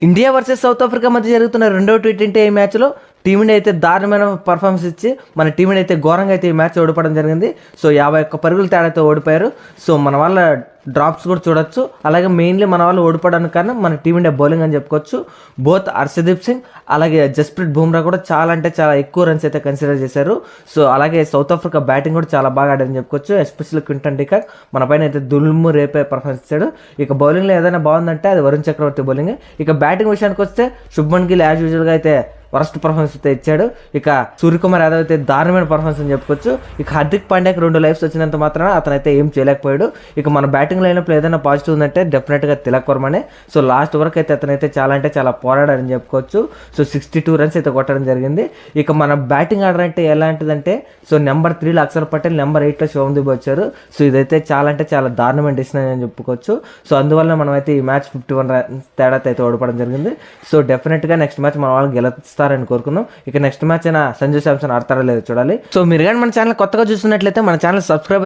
India versus south Africa మధ్య జరుగుతున్న రెండో టీ20 మ్యాచ్లో టీమిండియా అయితే దారుణమైన పర్ఫార్మెన్స్ ఇచ్చి మన టీమిండియా అయితే ఘోరంగా అయితే ఈ మ్యాచ్ ఓడిపోవడం జరిగింది. సో 51 పరుగుల తేడాతో ఓడిపోయారు. సో మన వాళ్ళ డ్రాప్స్ కూడా చూడొచ్చు. అలాగే మెయిన్లీ మన వాళ్ళు ఓడిపోవడానికి కారణం మన టీమిండియా బౌలింగ్ అని చెప్పుకోవచ్చు. బోత్ హర్షదీప్ సింగ్ అలాగే జస్ప్రీత్ బుమ్రా కూడా చాలా అంటే చాలా ఎక్కువ రన్స్ అయితే కన్సిడర్ చేశారు. సో అలాగే సౌత్ ఆఫ్రికా బ్యాటింగ్ కూడా చాలా బాగా ఆడారని చెప్పుకోవచ్చు. ఎస్పెషల్లీ క్వింటన్ డికాక్ మన పైన అయితే దుల్ము రేపే పర్ఫార్మెన్స్ ఇచ్చాడు. ఇక బౌలింగ్లో ఏదైనా బాగుందంటే అది వరుణ్ చక్రవర్తి బౌలింగ్. ఇక బ్యాటింగ్ విషయానికి వస్తే శుభ్మన్ గిల్ యాజ్ యూజువల్గా అయితే వరస్ట్ పర్ఫార్మెన్స్ అయితే ఇచ్చాడు. ఇక సూర్యకుమార్ యాదవ్ అయితే దారుణమైన పర్ఫార్మెన్స్ అని చెప్పుకోవచ్చు. ఇక హార్దిక్ పాండ్యాకి 2 లైఫ్స్ వచ్చినంత మాత్రాన అతనైతే ఏం చేయలేకపోయాడు. ఇక మన బ్యాటింగ్ లైనప్లో ఏదైనా పాజిటివ్ ఉందంటే డెఫినెట్గా తిలక్ వర్మనే. సో లాస్ట్ వరకు అయితే అతనైతే చాలా అంటే చాలా పోరాడారని చెప్పుకోవచ్చు. సో 62 రన్స్ అయితే కొట్టడం జరిగింది. ఇక మన బ్యాటింగ్ ఆర్డర్ అంటే ఎలాంటిదంటే సో నెంబర్ 3లో అక్షర్ పటేల్, నెంబర్ 8లో శివందీప్ వచ్చారు. సో ఇదైతే చాలా అంటే చాలా దారుణమైన డిసిషన్ అని చెప్పుకోవచ్చు. సో అందువల్ల మనం అయితే ఈ మ్యాచ్ 51 రన్స్ తేడాతో అయితే ఓడిపోవడం జరిగింది. సో డెఫినెట్గా నెక్స్ట్ మ్యాచ్ మన వాళ్ళు గెలుస్తారని కోరుకుందాం. ఇక నెక్స్ట్ మ్యాచ్ అయినా సంజు శాంసన్ ఆడతారో లేదో చూడాలి. సో మీరు కానీ మన ఛానల్ కొత్తగా చూస్తున్నట్లయితే మన ఛానల్ సబ్స్క్రైబ్